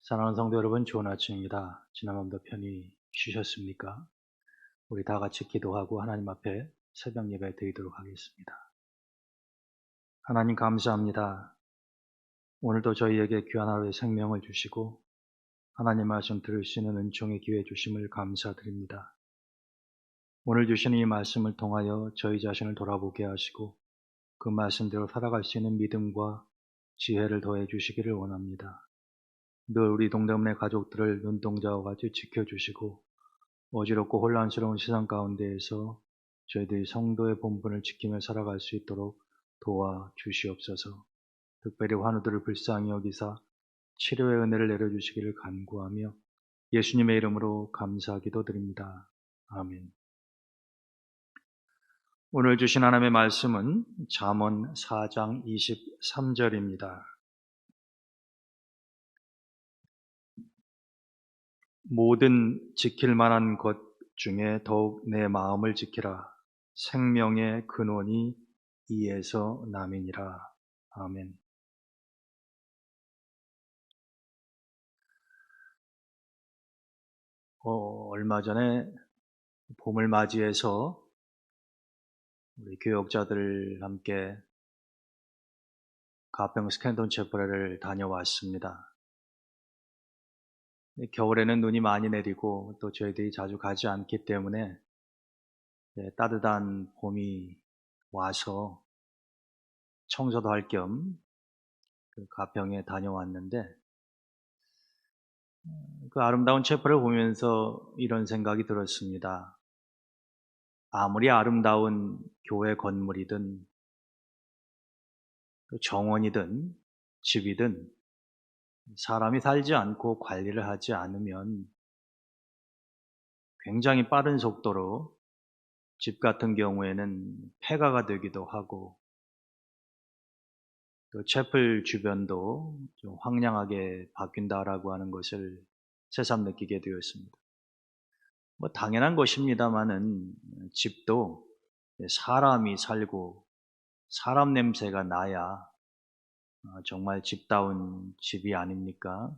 사랑하는 성도 여러분, 좋은 아침입니다. 지난 밤도 편히 쉬셨습니까? 우리 다 같이 기도하고 하나님 앞에 새벽 예배 드리도록 하겠습니다. 하나님 감사합니다. 오늘도 저희에게 귀한 하루의 생명을 주시고 하나님 말씀 들을 수 있는 은총의 기회 주심을 감사드립니다. 오늘 주시는 이 말씀을 통하여 저희 자신을 돌아보게 하시고 그 말씀대로 살아갈 수 있는 믿음과 지혜를 더해 주시기를 원합니다. 늘 우리 동대문의 가족들을 눈동자와 같이 지켜주시고 어지럽고 혼란스러운 세상 가운데에서 저희들이 성도의 본분을 지키며 살아갈 수 있도록 도와주시옵소서. 특별히 환우들을 불쌍히 여기사 치료의 은혜를 내려주시기를 간구하며 예수님의 이름으로 감사하기도 드립니다. 아멘. 오늘 주신 하나님의 말씀은 잠언 4장 23절입니다. 모든 지킬 만한 것 중에 더욱 내 마음을 지키라. 생명의 근원이 이에서 남이니라. 아멘. 얼마 전에 봄을 맞이해서 우리 교역자들 함께 가평 스캔돈 채플을 다녀왔습니다. 겨울에는 눈이 많이 내리고 또 저희들이 자주 가지 않기 때문에 따뜻한 봄이 와서 청소도 할 겸 가평에 다녀왔는데 그 아름다운 채플을 보면서 이런 생각이 들었습니다. 아무리 아름다운 교회 건물이든 정원이든 집이든 사람이 살지 않고 관리를 하지 않으면 굉장히 빠른 속도로 집 같은 경우에는 폐가가 되기도 하고 또 채플 주변도 좀 황량하게 바뀐다라고 하는 것을 새삼 느끼게 되었습니다. 당연한 것입니다만은 집도 사람이 살고 사람 냄새가 나야 정말 집다운 집이 아닙니까?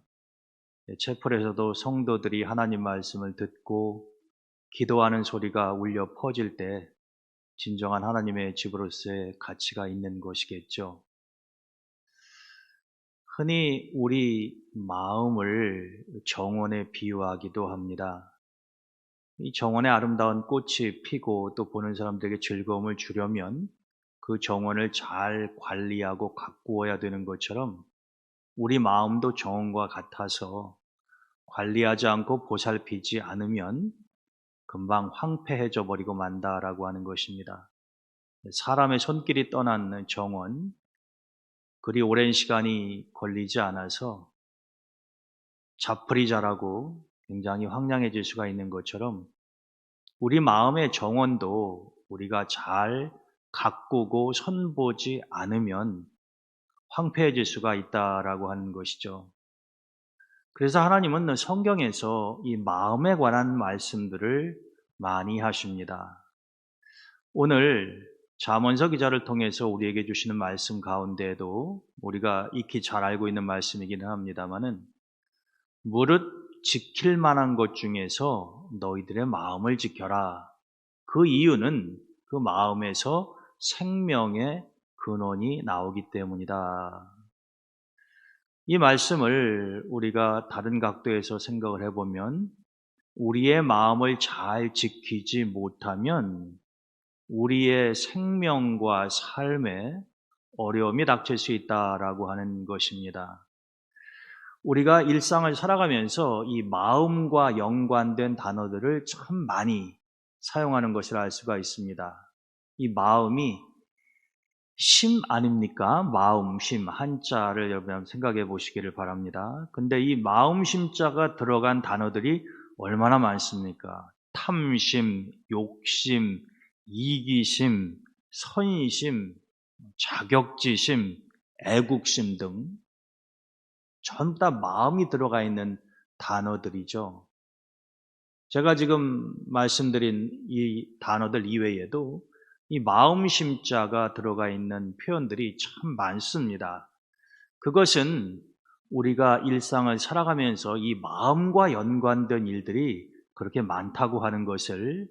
채플에서도 성도들이 하나님 말씀을 듣고 기도하는 소리가 울려 퍼질 때 진정한 하나님의 집으로서의 가치가 있는 것이겠죠. 흔히 우리 마음을 정원에 비유하기도 합니다. 이 정원에 아름다운 꽃이 피고 또 보는 사람들에게 즐거움을 주려면 그 정원을 잘 관리하고 가꾸어야 되는 것처럼 우리 마음도 정원과 같아서 관리하지 않고 보살피지 않으면 금방 황폐해져 버리고 만다라고 하는 것입니다. 사람의 손길이 떠난 정원, 그리 오랜 시간이 걸리지 않아서 잡풀이 자라고 굉장히 황량해질 수가 있는 것처럼 우리 마음의 정원도 우리가 잘 가꾸고 손보지 않으면 황폐해질 수가 있다라고 하는 것이죠. 그래서 하나님은 성경에서 이 마음에 관한 말씀들을 많이 하십니다. 오늘 잠언서 기자를 통해서 우리에게 주시는 말씀 가운데에도 우리가 익히 잘 알고 있는 말씀이기는 합니다만은 무릇 지킬 만한 것 중에서 너희들의 마음을 지켜라. 그 이유는 그 마음에서 생명의 근원이 나오기 때문이다. 이 말씀을 우리가 다른 각도에서 생각을 해보면 우리의 마음을 잘 지키지 못하면 우리의 생명과 삶에 어려움이 닥칠 수 있다라고 하는 것입니다. 우리가 일상을 살아가면서 이 마음과 연관된 단어들을 참 많이 사용하는 것을 알 수가 있습니다. 이 마음이 심 아닙니까? 마음, 심, 한자를 여러분 생각해 보시기를 바랍니다. 근데 이 마음, 심자가 들어간 단어들이 얼마나 많습니까? 탐심, 욕심, 이기심, 선심, 자격지심, 애국심 등 전부 다 마음이 들어가 있는 단어들이죠. 제가 지금 말씀드린 이 단어들 이외에도 이 마음심자가 들어가 있는 표현들이 참 많습니다. 그것은 우리가 일상을 살아가면서 이 마음과 연관된 일들이 그렇게 많다고 하는 것을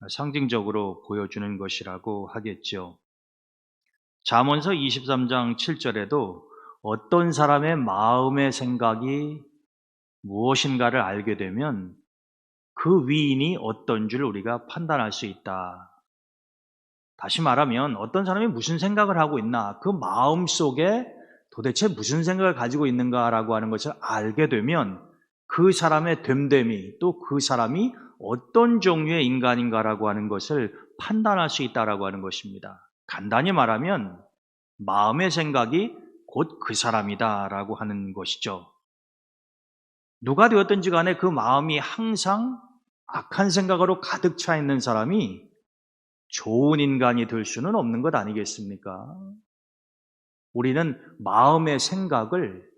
상징적으로 보여주는 것이라고 하겠죠. 잠언서 23장 7절에도 어떤 사람의 마음의 생각이 무엇인가를 알게 되면 그 위인이 어떤 줄 우리가 판단할 수 있다. 다시 말하면 어떤 사람이 무슨 생각을 하고 있나, 그 마음 속에 도대체 무슨 생각을 가지고 있는가라고 하는 것을 알게 되면 그 사람의 됨됨이, 또 그 사람이 어떤 종류의 인간인가라고 하는 것을 판단할 수 있다라고 하는 것입니다. 간단히 말하면 마음의 생각이 곧 그 사람이다라고 하는 것이죠. 누가 되었든지 간에 그 마음이 항상 악한 생각으로 가득 차 있는 사람이 좋은 인간이 될 수는 없는 것 아니겠습니까? 우리는 마음의 생각을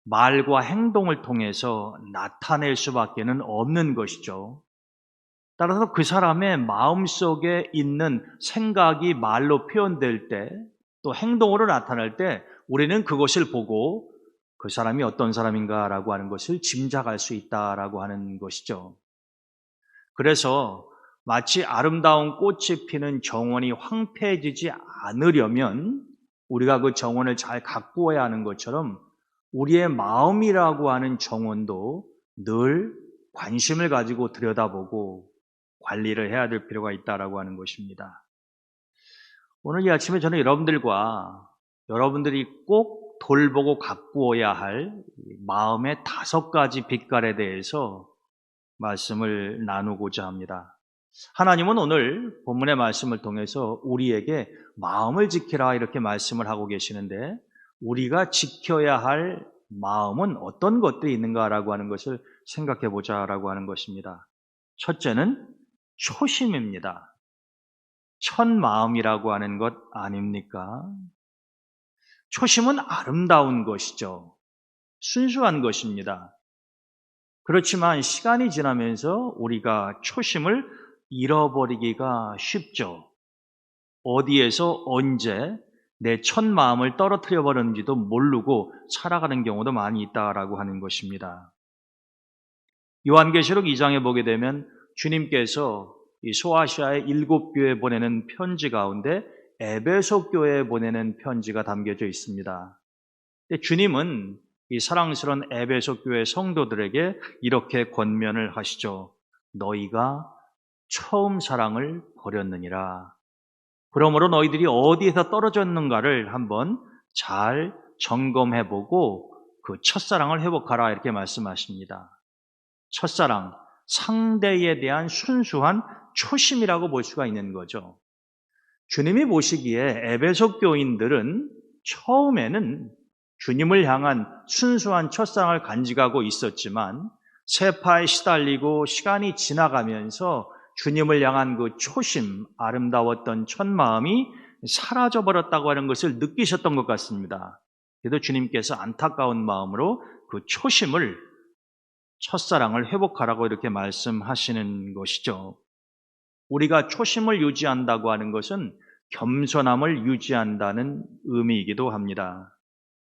말과 행동을 통해서 나타낼 수밖에는 없는 것이죠. 따라서 그 사람의 마음속에 있는 생각이 말로 표현될 때, 또 행동으로 나타날 때 우리는 그것을 보고 그 사람이 어떤 사람인가라고 하는 것을 짐작할 수 있다라고 하는 것이죠. 그래서 마치 아름다운 꽃이 피는 정원이 황폐해지지 않으려면 우리가 그 정원을 잘 가꾸어야 하는 것처럼 우리의 마음이라고 하는 정원도 늘 관심을 가지고 들여다보고 관리를 해야 될 필요가 있다라고 하는 것입니다. 오늘 이 아침에 저는 여러분들이 꼭 돌보고 가꾸어야 할 마음의 5가지 빛깔에 대해서 말씀을 나누고자 합니다. 하나님은 오늘 본문의 말씀을 통해서 우리에게 마음을 지키라 이렇게 말씀을 하고 계시는데, 우리가 지켜야 할 마음은 어떤 것들이 있는가라고 하는 것을 생각해 보자라고 하는 것입니다. 첫째는 초심입니다. 첫 마음이라고 하는 것 아닙니까? 초심은 아름다운 것이죠. 순수한 것입니다. 그렇지만 시간이 지나면서 우리가 초심을 잃어버리기가 쉽죠. 어디에서 언제 내 첫 마음을 떨어뜨려 버렸는지도 모르고 살아가는 경우도 많이 있다라고 하는 것입니다. 요한계시록 2장에 보게 되면 주님께서 이 소아시아의 7교회에 보내는 편지 가운데 에베소 교회에 보내는 편지가 담겨져 있습니다. 근데 주님은 이 사랑스러운 에베소 교회 성도들에게 이렇게 권면을 하시죠. 너희가 처음 사랑을 버렸느니라. 그러므로 너희들이 어디에서 떨어졌는가를 한번 잘 점검해보고 그 첫사랑을 회복하라 이렇게 말씀하십니다. 첫사랑, 상대에 대한 순수한 초심이라고 볼 수가 있는 거죠. 주님이 보시기에 에베소 교인들은 처음에는 주님을 향한 순수한 첫사랑을 간직하고 있었지만 세파에 시달리고 시간이 지나가면서 주님을 향한 그 초심, 아름다웠던 첫 마음이 사라져버렸다고 하는 것을 느끼셨던 것 같습니다. 그래도 주님께서 안타까운 마음으로 그 초심을, 첫사랑을 회복하라고 이렇게 말씀하시는 것이죠. 우리가 초심을 유지한다고 하는 것은 겸손함을 유지한다는 의미이기도 합니다.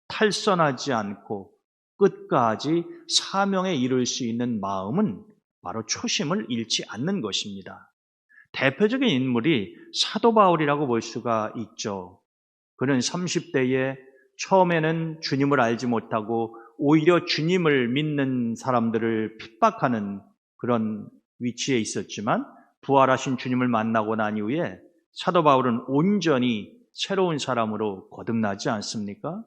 탈선하지 않고 끝까지 사명에 이룰 수 있는 마음은 바로 초심을 잃지 않는 것입니다. 대표적인 인물이 사도 바울이라고 볼 수가 있죠. 그는 30대에 처음에는 주님을 알지 못하고 오히려 주님을 믿는 사람들을 핍박하는 그런 위치에 있었지만 부활하신 주님을 만나고 난 이후에 사도 바울은 온전히 새로운 사람으로 거듭나지 않습니까?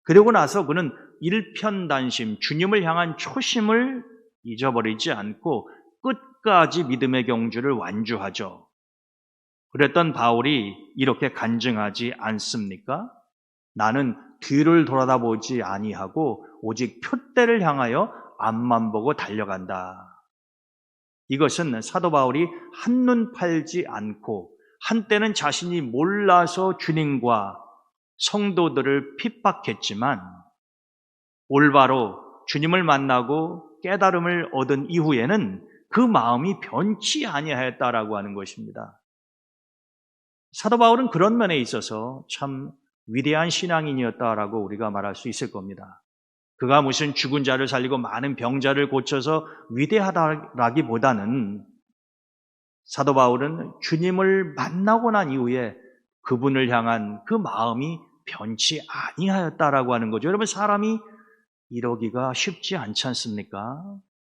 그리고 나서 그는 일편단심, 주님을 향한 초심을 잊어버리지 않고 끝까지 믿음의 경주를 완주하죠. 그랬던 바울이 이렇게 간증하지 않습니까? 나는 뒤를 돌아다보지 아니하고 오직 표대를 향하여 앞만 보고 달려간다. 이것은 사도 바울이 한눈 팔지 않고 한때는 자신이 몰라서 주님과 성도들을 핍박했지만 올바로 주님을 만나고 깨달음을 얻은 이후에는 그 마음이 변치 아니하였다라고 하는 것입니다. 사도 바울은 그런 면에 있어서 참 위대한 신앙인이었다라고 우리가 말할 수 있을 겁니다. 그가 무슨 죽은 자를 살리고 많은 병자를 고쳐서 위대하다라기보다는 사도 바울은 주님을 만나고 난 이후에 그분을 향한 그 마음이 변치 아니하였다라고 하는 거죠. 여러분, 사람이 이러기가 쉽지 않지 않습니까?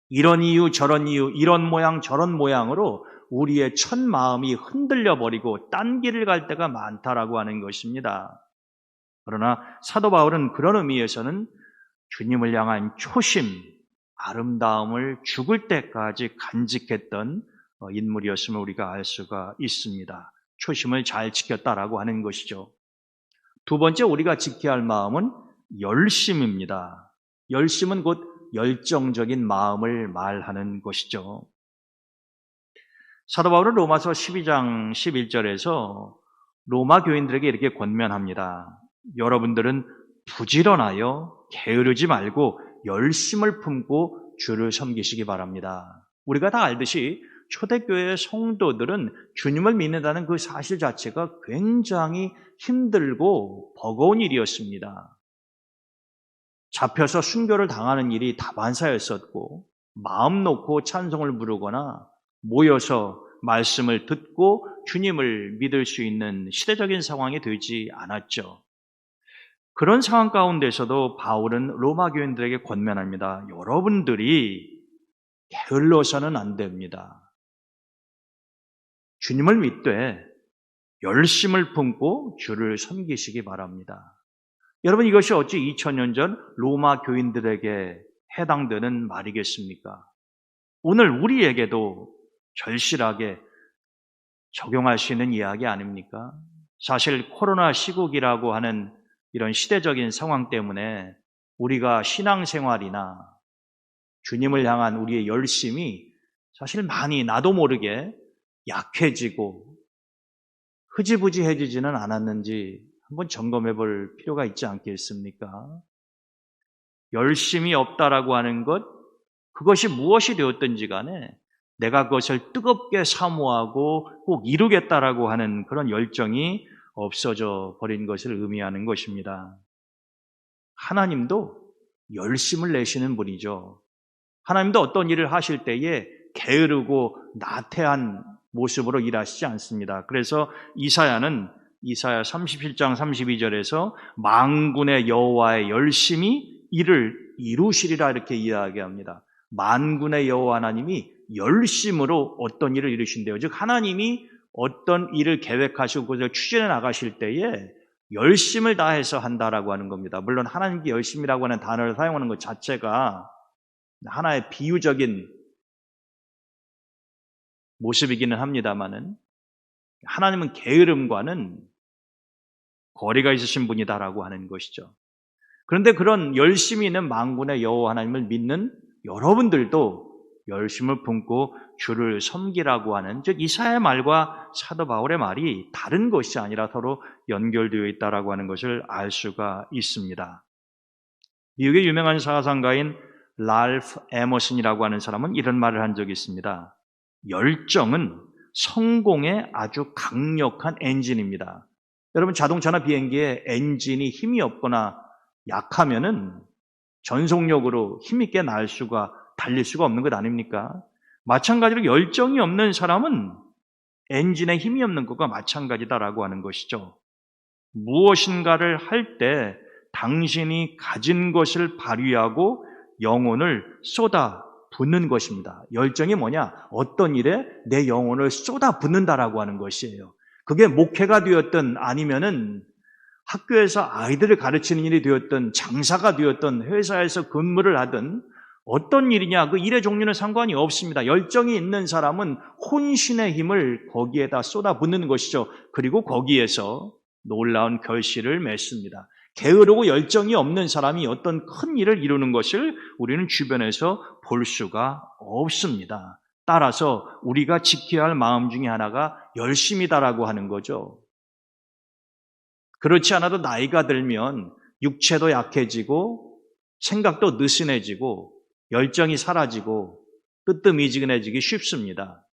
이런 이유 저런 이유, 이런 모양 저런 모양으로 우리의 첫 마음이 흔들려 버리고 딴 길을 갈 때가 많다라고 하는 것입니다. 그러나 사도 바울은 그런 의미에서는 주님을 향한 초심, 아름다움을 죽을 때까지 간직했던 인물이었음을 우리가 알 수가 있습니다. 초심을 잘 지켰다라고 하는 것이죠. 두 번째 우리가 지켜야 할 마음은 열심입니다. 열심은 곧 열정적인 마음을 말하는 것이죠. 사도 바울은 로마서 12장 11절에서 로마 교인들에게 이렇게 권면합니다. 여러분들은 부지런하여 게으르지 말고 열심을 품고 주를 섬기시기 바랍니다. 우리가 다 알듯이 초대교회의 성도들은 주님을 믿는다는 그 사실 자체가 굉장히 힘들고 버거운 일이었습니다. 잡혀서 순교를 당하는 일이 다반사였었고, 마음 놓고 찬송을 부르거나 모여서 말씀을 듣고 주님을 믿을 수 있는 시대적인 상황이 되지 않았죠. 그런 상황 가운데서도 바울은 로마 교인들에게 권면합니다. 여러분들이 게을러서는 안 됩니다. 주님을 믿되 열심을 품고 주를 섬기시기 바랍니다. 여러분, 이것이 어찌 2000년 전 로마 교인들에게 해당되는 말이겠습니까? 오늘 우리에게도 절실하게 적용할 수 있는 이야기 아닙니까? 사실 코로나 시국이라고 하는 이런 시대적인 상황 때문에 우리가 신앙생활이나 주님을 향한 우리의 열심이 사실 많이 나도 모르게 약해지고 흐지부지해지지는 않았는지 한번 점검해 볼 필요가 있지 않겠습니까? 열심이 없다라고 하는 것, 그것이 무엇이 되었든지 간에 내가 그것을 뜨겁게 사모하고 꼭 이루겠다라고 하는 그런 열정이 없어져 버린 것을 의미하는 것입니다. 하나님도 열심을 내시는 분이죠. 하나님도 어떤 일을 하실 때에 게으르고 나태한 모습으로 일하시지 않습니다. 그래서 이사야는 이사야 37장 32절에서 만군의 여호와의 열심히 이를 이루시리라 이렇게 이야기합니다. 만군의 여호와 하나님이 열심으로 어떤 일을 이루신대요. 즉 하나님이 어떤 일을 계획하시고 그것을 추진해 나가실 때에 열심을 다해서 한다라고 하는 겁니다. 물론 하나님께 열심이라고 하는 단어를 사용하는 것 자체가 하나의 비유적인 모습이기는 합니다만은 하나님은 게으름과는 거리가 있으신 분이다라고 하는 것이죠. 그런데 그런 열심히 있는 만군의 여호와 하나님을 믿는 여러분들도 열심을 품고 주를 섬기라고 하는, 즉 이사야의 말과 사도 바울의 말이 다른 것이 아니라 서로 연결되어 있다라고 하는 것을 알 수가 있습니다. 미국의 유명한 사상가인 랄프 에머슨이라고 하는 사람은 이런 말을 한 적이 있습니다. 열정은 성공의 아주 강력한 엔진입니다. 여러분, 자동차나 비행기에 엔진이 힘이 없거나 약하면은 전속력으로 힘있게 달릴 수가 없는 것 아닙니까? 마찬가지로 열정이 없는 사람은 엔진에 힘이 없는 것과 마찬가지다라고 하는 것이죠. 무엇인가를 할 때 당신이 가진 것을 발휘하고 영혼을 쏟아 붓는 것입니다. 열정이 뭐냐? 어떤 일에 내 영혼을 쏟아 붓는다라고 하는 것이에요. 그게 목회가 되었든 아니면은 학교에서 아이들을 가르치는 일이 되었든 장사가 되었든 회사에서 근무를 하든 어떤 일이냐, 그 일의 종류는 상관이 없습니다. 열정이 있는 사람은 혼신의 힘을 거기에다 쏟아붓는 것이죠. 그리고 거기에서 놀라운 결실을 맺습니다. 게으르고 열정이 없는 사람이 어떤 큰 일을 이루는 것을 우리는 주변에서 볼 수가 없습니다. 따라서 우리가 지켜야 할 마음 중에 하나가 열심이다라고 하는 거죠. 그렇지 않아도 나이가 들면 육체도 약해지고 생각도 느슨해지고 열정이 사라지고 뜨뜻미지근해지기 쉽습니다.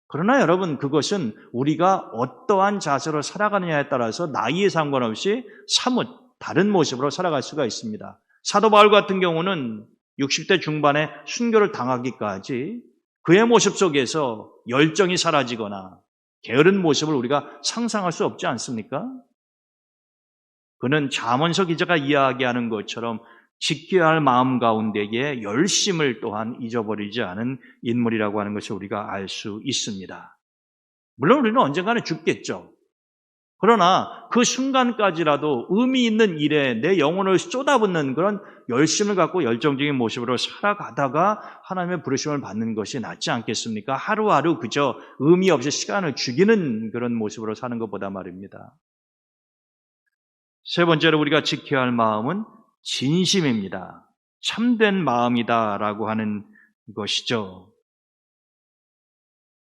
그러나 여러분, 그것은 우리가 어떠한 자세로 살아가느냐에 따라서 나이에 상관없이 사뭇 다른 모습으로 살아갈 수가 있습니다. 사도 바울 같은 경우는 60대 중반에 순교를 당하기까지 그의 모습 속에서 열정이 사라지거나 게으른 모습을 우리가 상상할 수 없지 않습니까? 그는 잠언서 기자가 이야기하는 것처럼 지켜야 할 마음 가운데에 열심을 또한 잊어버리지 않은 인물이라고 하는 것을 우리가 알 수 있습니다. 물론 우리는 언젠가는 죽겠죠. 그러나 그 순간까지라도 의미 있는 일에 내 영혼을 쏟아붓는 그런 열심을 갖고 열정적인 모습으로 살아가다가 하나님의 부르심을 받는 것이 낫지 않겠습니까? 하루하루 그저 의미 없이 시간을 죽이는 그런 모습으로 사는 것보다 말입니다. 세 번째로 우리가 지켜야 할 마음은 진심입니다. 참된 마음이다라고 하는 것이죠.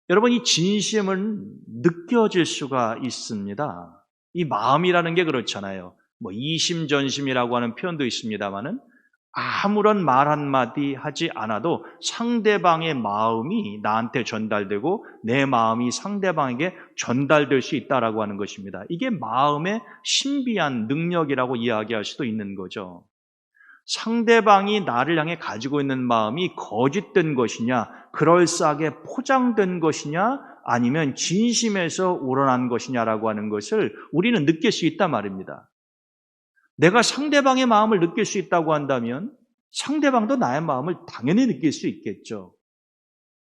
여러분, 이 진심은 느껴질 수가 있습니다. 이 마음이라는 게 그렇잖아요. 이심전심이라고 하는 표현도 있습니다만은 아무런 말 한마디 하지 않아도 상대방의 마음이 나한테 전달되고 내 마음이 상대방에게 전달될 수 있다라고 하는 것입니다. 이게 마음의 신비한 능력이라고 이야기할 수도 있는 거죠. 상대방이 나를 향해 가지고 있는 마음이 거짓된 것이냐, 그럴싸하게 포장된 것이냐, 아니면 진심에서 우러난 것이냐라고 하는 것을 우리는 느낄 수 있단 말입니다. 내가 상대방의 마음을 느낄 수 있다고 한다면 상대방도 나의 마음을 당연히 느낄 수 있겠죠.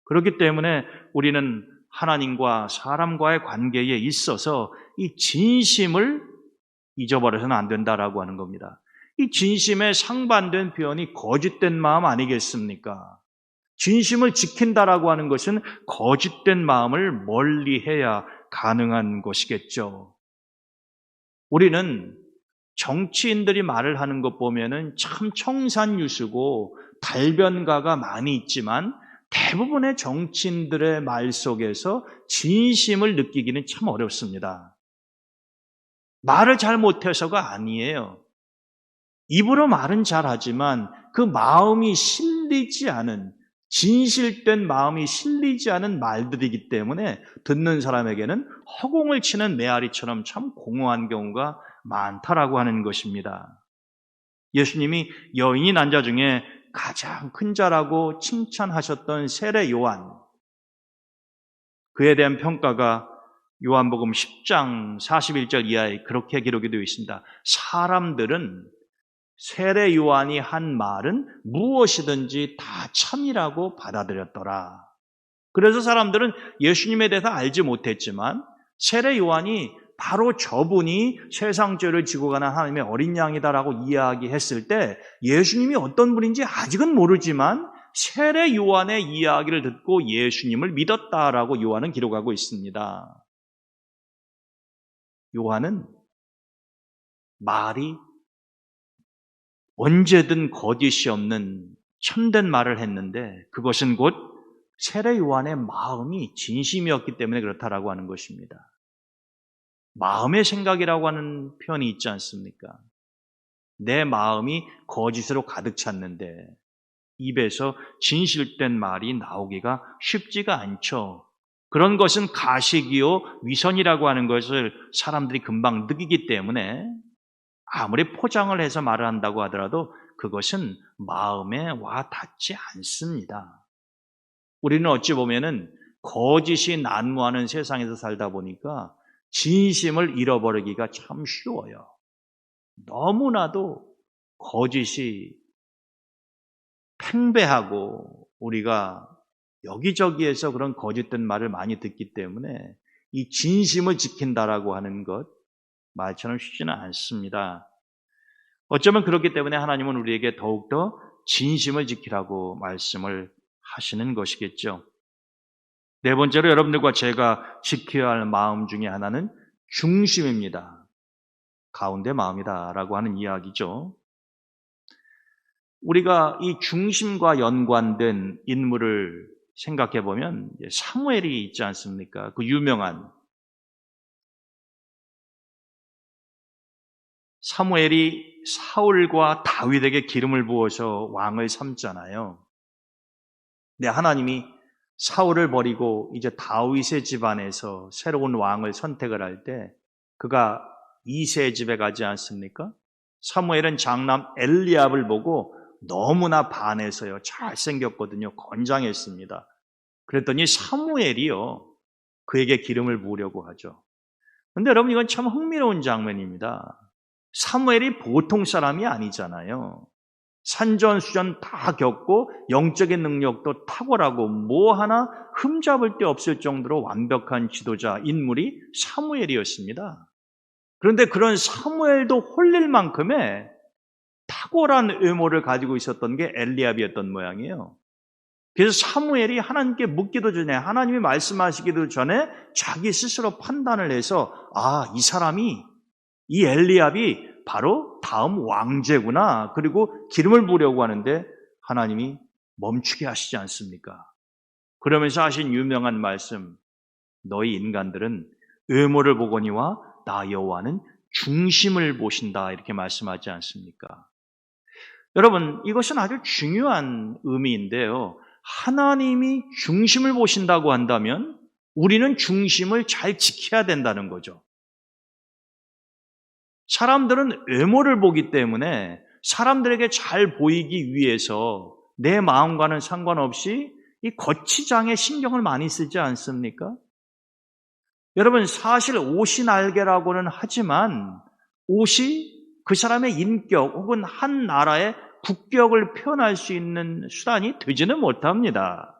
그렇기 때문에 우리는 하나님과 사람과의 관계에 있어서 이 진심을 잊어버려서는 안 된다라고 하는 겁니다. 이 진심에 상반된 표현이 거짓된 마음 아니겠습니까? 진심을 지킨다라고 하는 것은 거짓된 마음을 멀리해야 가능한 것이겠죠. 우리는 정치인들이 말을 하는 것 보면은 참 청산유수고 달변가가 많이 있지만 대부분의 정치인들의 말 속에서 진심을 느끼기는 참 어렵습니다. 말을 잘 못해서가 아니에요. 입으로 말은 잘하지만 그 마음이 실리지 않은, 진실된 마음이 실리지 않은 말들이기 때문에 듣는 사람에게는 허공을 치는 메아리처럼 참 공허한 경우가 많다라고 하는 것입니다. 예수님이 여인이 난 자 중에 가장 큰 자라고 칭찬하셨던 세례 요한, 그에 대한 평가가 요한복음 10장 41절 이하에 그렇게 기록이 되어 있습니다. 사람들은 세례 요한이 한 말은 무엇이든지 다 참이라고 받아들였더라. 그래서 사람들은 예수님에 대해서 알지 못했지만 세례 요한이 바로 저분이 세상 죄를 지고 가는 하나님의 어린 양이다라고 이야기했을 때 예수님이 어떤 분인지 아직은 모르지만 세례 요한의 이야기를 듣고 예수님을 믿었다라고 요한은 기록하고 있습니다. 요한은 말이 언제든 거짓이 없는 참된 말을 했는데 그것은 곧 세례 요한의 마음이 진심이었기 때문에 그렇다라고 하는 것입니다. 마음의 생각이라고 하는 표현이 있지 않습니까? 내 마음이 거짓으로 가득 찼는데 입에서 진실된 말이 나오기가 쉽지가 않죠. 그런 것은 가식이요 위선이라고 하는 것을 사람들이 금방 느끼기 때문에 아무리 포장을 해서 말을 한다고 하더라도 그것은 마음에 와 닿지 않습니다. 우리는 어찌 보면은 거짓이 난무하는 세상에서 살다 보니까 진심을 잃어버리기가 참 쉬워요. 너무나도 거짓이 팽배하고 우리가 여기저기에서 그런 거짓된 말을 많이 듣기 때문에 이 진심을 지킨다라고 하는 것 말처럼 쉽지는 않습니다. 어쩌면 그렇기 때문에 하나님은 우리에게 더욱더 진심을 지키라고 말씀을 하시는 것이겠죠. 네 번째로 여러분들과 제가 지켜야 할 마음 중에 하나는 중심입니다. 가운데 마음이다라고 하는 이야기죠. 우리가 이 중심과 연관된 인물을 생각해 보면 사무엘이 있지 않습니까? 그 유명한 사무엘이 사울과 다윗에게 기름을 부어서 왕을 삼잖아요. 근데 하나님이 사울을 버리고 이제 다윗의 집안에서 새로운 왕을 선택을 할 때 그가 이새의 집에 가지 않습니까? 사무엘은 장남 엘리압을 보고 너무나 반해서요. 잘생겼거든요. 건장했습니다. 그랬더니 사무엘이요. 그에게 기름을 부으려고 하죠. 그런데 여러분 이건 참 흥미로운 장면입니다. 사무엘이 보통 사람이 아니잖아요. 산전수전 다 겪고 영적인 능력도 탁월하고 뭐 하나 흠잡을 데 없을 정도로 완벽한 지도자 인물이 사무엘이었습니다. 그런데 그런 사무엘도 홀릴 만큼의 탁월한 외모를 가지고 있었던 게 엘리압이었던 모양이에요. 그래서 사무엘이 하나님께 묻기도 전에 하나님이 말씀하시기도 전에 자기 스스로 판단을 해서 이 사람이 이 엘리압이 바로 다음 왕제구나. 그리고 기름을 부으려고 하는데 하나님이 멈추게 하시지 않습니까? 그러면서 하신 유명한 말씀, 너희 인간들은 외모를 보거니와 나 여호와는 중심을 보신다 이렇게 말씀하지 않습니까? 여러분 이것은 아주 중요한 의미인데요. 하나님이 중심을 보신다고 한다면 우리는 중심을 잘 지켜야 된다는 거죠. 사람들은 외모를 보기 때문에 사람들에게 잘 보이기 위해서 내 마음과는 상관없이 이 거치장에 신경을 많이 쓰지 않습니까? 여러분 사실 옷이 날개라고는 하지만 옷이 그 사람의 인격 혹은 한 나라의 국격을 표현할 수 있는 수단이 되지는 못합니다.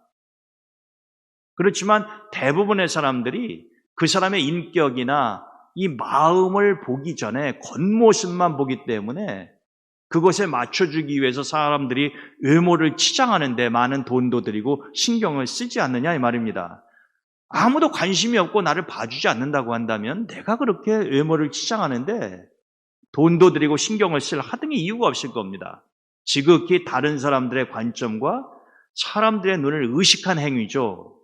그렇지만 대부분의 사람들이 그 사람의 인격이나 이 마음을 보기 전에 겉모습만 보기 때문에 그것에 맞춰주기 위해서 사람들이 외모를 치장하는 데 많은 돈도 들이고 신경을 쓰지 않느냐 이 말입니다. 아무도 관심이 없고 나를 봐주지 않는다고 한다면 내가 그렇게 외모를 치장하는데 돈도 들이고 신경을 쓸 하등의 이유가 없을 겁니다. 지극히 다른 사람들의 관점과 사람들의 눈을 의식한 행위죠.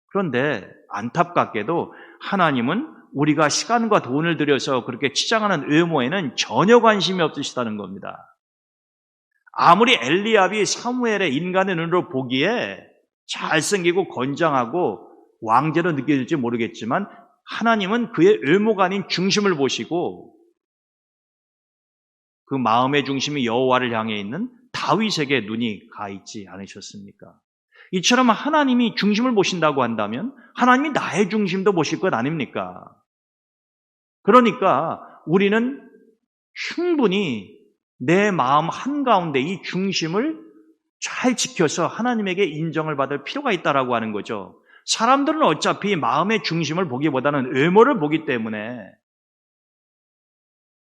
그런데 안타깝게도 하나님은 우리가 시간과 돈을 들여서 그렇게 치장하는 외모에는 전혀 관심이 없으시다는 겁니다. 아무리 엘리압이 사무엘의 인간의 눈으로 보기에 잘생기고 건장하고 왕제로 느껴질지 모르겠지만 하나님은 그의 외모가 아닌 중심을 보시고 그 마음의 중심이 여호와를 향해 있는 다윗에게 눈이 가 있지 않으셨습니까? 이처럼 하나님이 중심을 보신다고 한다면 하나님이 나의 중심도 보실 것 아닙니까? 그러니까 우리는 충분히 내 마음 한가운데 이 중심을 잘 지켜서 하나님에게 인정을 받을 필요가 있다라고 하는 거죠. 사람들은 어차피 마음의 중심을 보기보다는 외모를 보기 때문에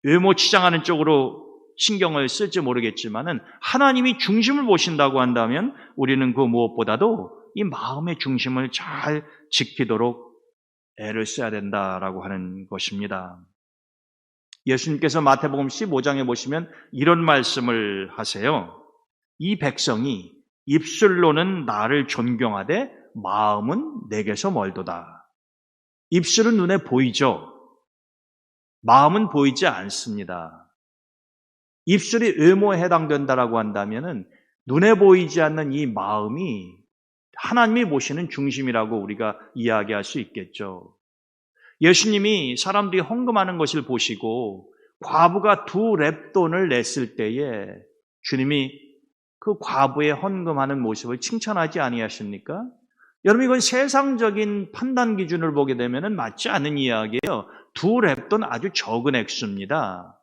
외모 치장하는 쪽으로 신경을 쓸지 모르겠지만은 하나님이 중심을 보신다고 한다면 우리는 그 무엇보다도 이 마음의 중심을 잘 지키도록 애를 써야 된다라고 하는 것입니다. 예수님께서 마태복음 15장에 보시면 이런 말씀을 하세요. 이 백성이 입술로는 나를 존경하되 마음은 내게서 멀도다. 입술은 눈에 보이죠. 마음은 보이지 않습니다. 입술이 외모에 해당된다라고 한다면은 눈에 보이지 않는 이 마음이 하나님이 보시는 중심이라고 우리가 이야기할 수 있겠죠. 예수님이 사람들이 헌금하는 것을 보시고 과부가 2렙돈을 냈을 때에 주님이 그 과부의 헌금하는 모습을 칭찬하지 아니하십니까? 여러분 이건 세상적인 판단 기준을 보게 되면 맞지 않는 이야기예요. 2렙돈 아주 적은 액수입니다.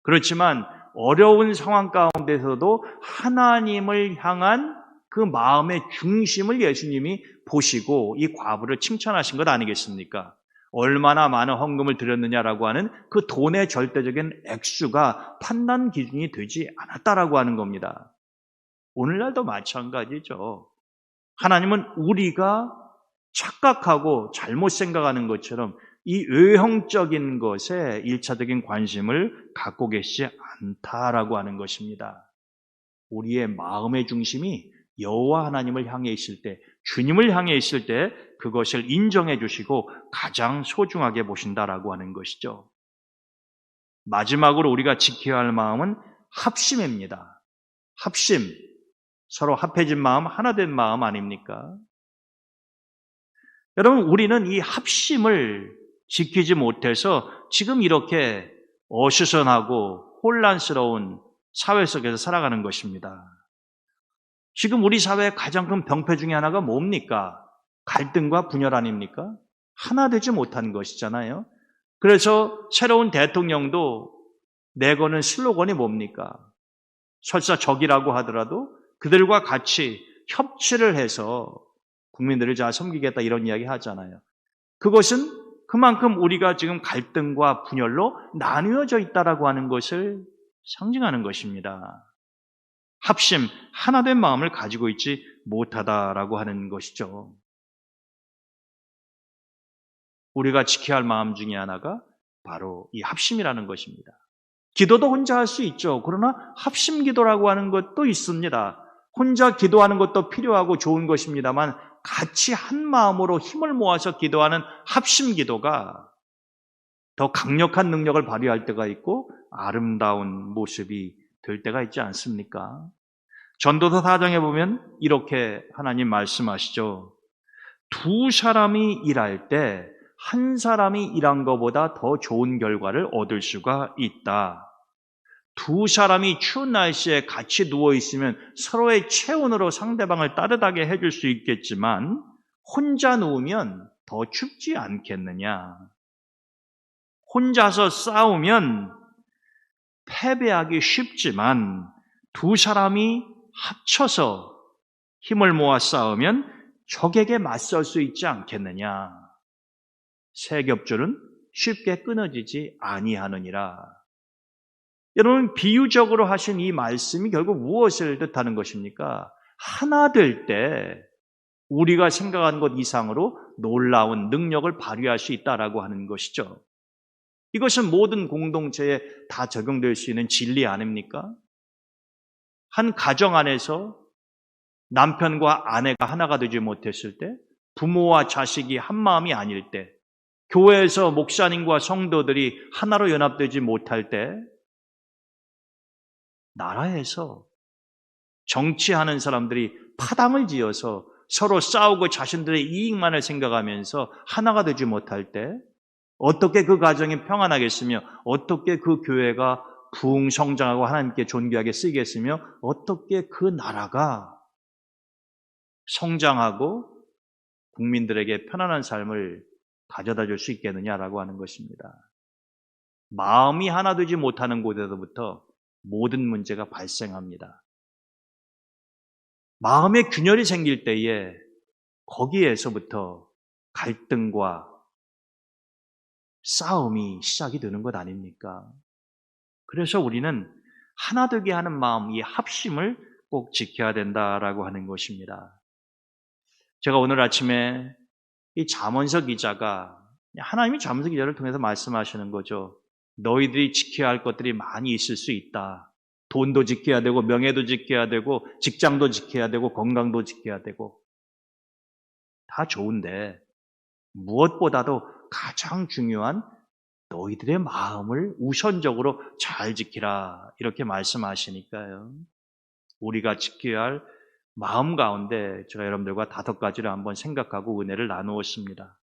그렇지만 어려운 상황 가운데서도 하나님을 향한 그 마음의 중심을 예수님이 보시고 이 과부를 칭찬하신 것 아니겠습니까? 얼마나 많은 헌금을 드렸느냐라고 하는 그 돈의 절대적인 액수가 판단 기준이 되지 않았다라고 하는 겁니다. 오늘날도 마찬가지죠. 하나님은 우리가 착각하고 잘못 생각하는 것처럼 이 외형적인 것에 일차적인 관심을 갖고 계시지 않다라고 하는 것입니다. 우리의 마음의 중심이 여호와 하나님을 향해 있을 때, 주님을 향해 있을 때 그것을 인정해 주시고 가장 소중하게 보신다라고 하는 것이죠. 마지막으로 우리가 지켜야 할 마음은 합심입니다. 합심, 서로 합해진 마음, 하나 된 마음 아닙니까? 여러분, 우리는 이 합심을 지키지 못해서 지금 이렇게 어수선하고 혼란스러운 사회 속에서 살아가는 것입니다. 지금 우리 사회의 가장 큰 병폐 중에 하나가 뭡니까? 갈등과 분열 아닙니까? 하나 되지 못한 것이잖아요. 그래서 새로운 대통령도 내거는 슬로건이 뭡니까? 설사 적이라고 하더라도 그들과 같이 협치를 해서 국민들을 잘 섬기겠다 이런 이야기 하잖아요. 그것은 그만큼 우리가 지금 갈등과 분열로 나뉘어져 있다라고 하는 것을 상징하는 것입니다. 합심, 하나된 마음을 가지고 있지 못하다라고 하는 것이죠. 우리가 지켜야 할 마음 중에 하나가 바로 이 합심이라는 것입니다. 기도도 혼자 할 수 있죠. 그러나 합심 기도라고 하는 것도 있습니다. 혼자 기도하는 것도 필요하고 좋은 것입니다만 같이 한 마음으로 힘을 모아서 기도하는 합심 기도가 더 강력한 능력을 발휘할 때가 있고 아름다운 모습이 될 때가 있지 않습니까? 전도서 4장에 보면 이렇게 하나님 말씀하시죠. 두 사람이 일할 때 한 사람이 일한 것보다 더 좋은 결과를 얻을 수가 있다. 두 사람이 추운 날씨에 같이 누워있으면 서로의 체온으로 상대방을 따뜻하게 해줄 수 있겠지만 혼자 누우면 더 춥지 않겠느냐. 혼자서 싸우면 패배하기 쉽지만 두 사람이 합쳐서 힘을 모아 싸우면 적에게 맞설 수 있지 않겠느냐. 세 겹줄은 쉽게 끊어지지 아니하느니라. 여러분, 비유적으로 하신 이 말씀이 결국 무엇을 뜻하는 것입니까? 하나 될 때 우리가 생각한 것 이상으로 놀라운 능력을 발휘할 수 있다라고 하는 것이죠. 이것은 모든 공동체에 다 적용될 수 있는 진리 아닙니까? 한 가정 안에서 남편과 아내가 하나가 되지 못했을 때, 부모와 자식이 한 마음이 아닐 때, 교회에서 목사님과 성도들이 하나로 연합되지 못할 때, 나라에서 정치하는 사람들이 파당을 지어서 서로 싸우고 자신들의 이익만을 생각하면서 하나가 되지 못할 때 어떻게 그 가정이 평안하겠으며 어떻게 그 교회가 부흥성장하고 하나님께 존귀하게 쓰이겠으며 어떻게 그 나라가 성장하고 국민들에게 편안한 삶을 가져다 줄 수 있겠느냐라고 하는 것입니다. 마음이 하나 되지 못하는 곳에서부터 모든 문제가 발생합니다. 마음의 균열이 생길 때에 거기에서부터 갈등과 싸움이 시작이 되는 것 아닙니까? 그래서 우리는 하나 되게 하는 마음, 이 합심을 꼭 지켜야 된다라고 하는 것입니다. 제가 오늘 아침에 이 잠언서 기자가 하나님이 잠언서 기자를 통해서 말씀하시는 거죠. 너희들이 지켜야 할 것들이 많이 있을 수 있다. 돈도 지켜야 되고 명예도 지켜야 되고 직장도 지켜야 되고 건강도 지켜야 되고 다 좋은데 무엇보다도 가장 중요한 너희들의 마음을 우선적으로 잘 지키라 이렇게 말씀하시니까요. 우리가 지켜야 할 마음 가운데 제가 여러분들과 5가지를 한번 생각하고 은혜를 나누었습니다.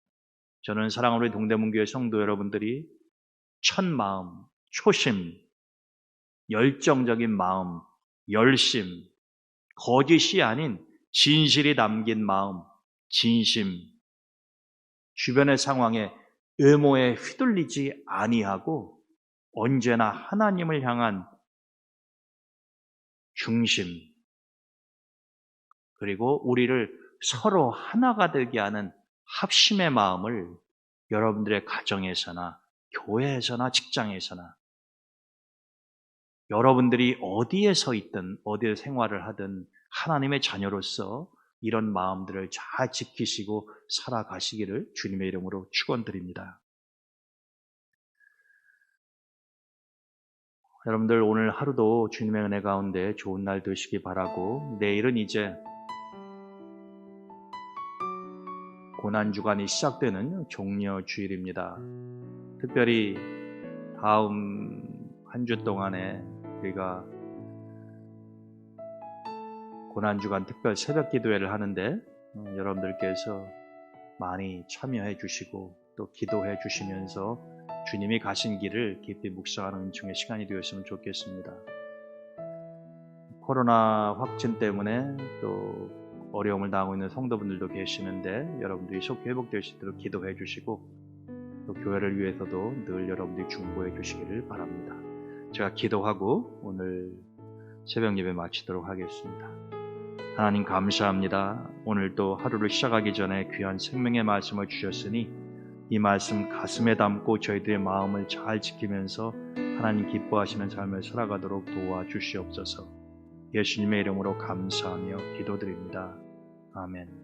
저는 사랑하는 우리 동대문교회 성도 여러분들이 첫 마음, 초심, 열정적인 마음, 열심, 거짓이 아닌 진실이 담긴 마음, 진심, 주변의 상황에 음모에 휘둘리지 아니하고 언제나 하나님을 향한 중심, 그리고 우리를 서로 하나가 되게 하는 합심의 마음을 여러분들의 가정에서나 교회에서나 직장에서나 여러분들이 어디에 서 있든 어디에 생활을 하든 하나님의 자녀로서 이런 마음들을 잘 지키시고 살아가시기를 주님의 이름으로 축원드립니다. 여러분들 오늘 하루도 주님의 은혜 가운데 좋은 날 되시기 바라고, 내일은 이제 고난주간이 시작되는 종려주일입니다. 특별히 다음 한 주 동안에 우리가 고난주간 특별 새벽 기도회를 하는데 여러분들께서 많이 참여해 주시고 또 기도해 주시면서 주님이 가신 길을 깊이 묵상하는 중의 시간이 되었으면 좋겠습니다. 코로나 확진 때문에 또 어려움을 당하고 있는 성도분들도 계시는데 여러분들이 속히 회복될 수 있도록 기도해 주시고 또 교회를 위해서도 늘 여러분들이 중보해 주시기를 바랍니다. 제가 기도하고 오늘 새벽 예배 마치도록 하겠습니다. 하나님 감사합니다. 오늘 또 하루를 시작하기 전에 귀한 생명의 말씀을 주셨으니 이 말씀 가슴에 담고 저희들의 마음을 잘 지키면서 하나님 기뻐하시는 삶을 살아가도록 도와주시옵소서. 예수님의 이름으로 감사하며 기도드립니다. 아멘.